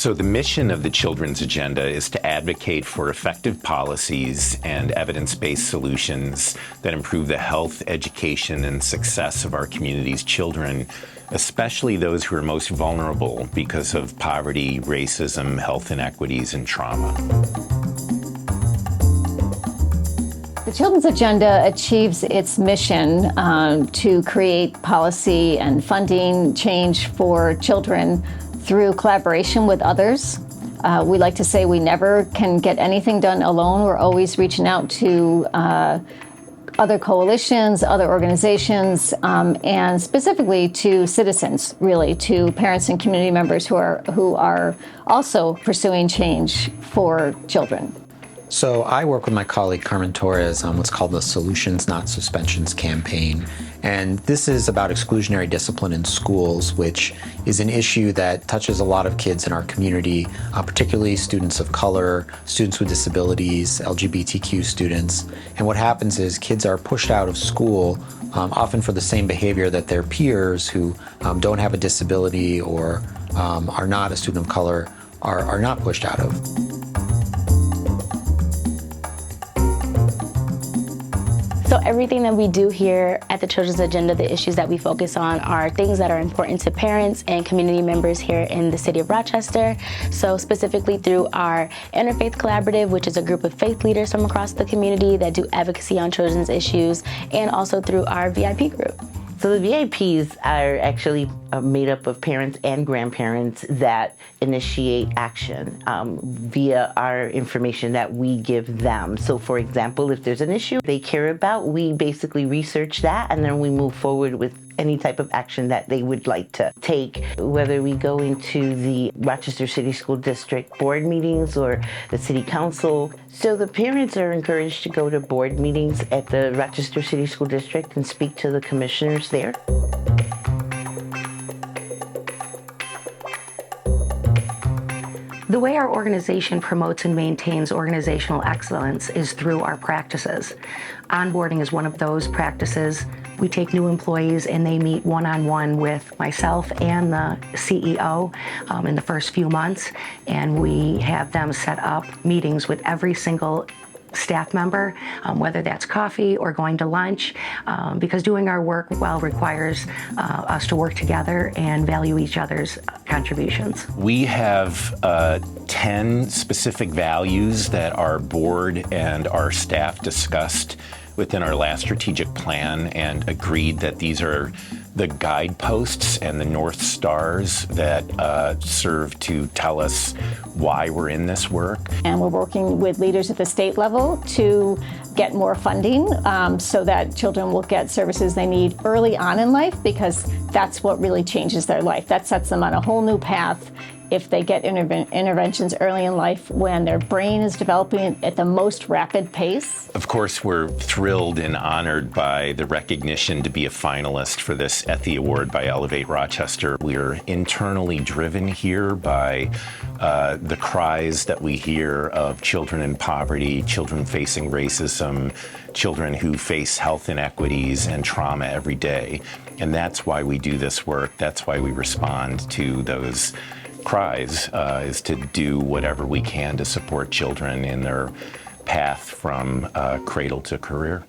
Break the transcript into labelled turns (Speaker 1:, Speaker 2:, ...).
Speaker 1: So the mission of the Children's Agenda is to advocate for effective policies and evidence-based solutions that improve the health, education, and success of our community's children, especially those who are most vulnerable because of poverty, racism, health inequities, and trauma.
Speaker 2: The Children's Agenda achieves its mission to create policy and funding change for children through collaboration with others. We like to say we never can get anything done alone. We're always reaching out to other coalitions, other organizations, and specifically to citizens, really, to parents and community members who are also pursuing change for children.
Speaker 3: So I work with my colleague Carmen Torres on what's called the Solutions Not Suspensions campaign. And this is about exclusionary discipline in schools, which is an issue that touches a lot of kids in our community, particularly students of color, students with disabilities, LGBTQ students. And what happens is kids are pushed out of school, often for the same behavior that their peers who don't have a disability or are not a student of color are not pushed out of.
Speaker 4: So everything that we do here at the Children's Agenda, the issues that we focus on are things that are important to parents and community members here in the city of Rochester. So specifically through our Interfaith Collaborative, which is a group of faith leaders from across the community that do advocacy on children's issues, and also through our VIP group.
Speaker 5: So the VIPs are actually made up of parents and grandparents that initiate action via our information that we give them. So for example, if there's an issue they care about, we basically research that and then we move forward with any type of action that they would like to take, whether we go into the Rochester City School District board meetings or the City Council. So the parents are encouraged to go to board meetings at the Rochester City School District and speak to the commissioners there.
Speaker 6: The way our organization promotes and maintains organizational excellence is through our practices. Onboarding is one of those practices. We take new employees and they meet one-on-one with myself and the CEO in the first few months, and we have them set up meetings with every single staff member, whether that's coffee or going to lunch, because doing our work well requires us to work together and value each other's contributions.
Speaker 1: We have 10 specific values that our board and our staff discussed within our last strategic plan and agreed that these are the guideposts and the North Stars that serve to tell us why we're in this work.
Speaker 2: And we're working with leaders at the state level to get more funding so that children will get services they need early on in life, because that's what really changes their life. That sets them on a whole new path if they get interventions early in life when their brain is developing at the most rapid pace.
Speaker 1: Of course, we're thrilled and honored by the recognition to be a finalist for this Effie Award by Elevate Rochester. We are internally driven here by the cries that we hear of children in poverty, children facing racism, children who face health inequities and trauma every day. And that's why we do this work. That's why we respond to those cries, is to do whatever we can to support children in their path from cradle to career.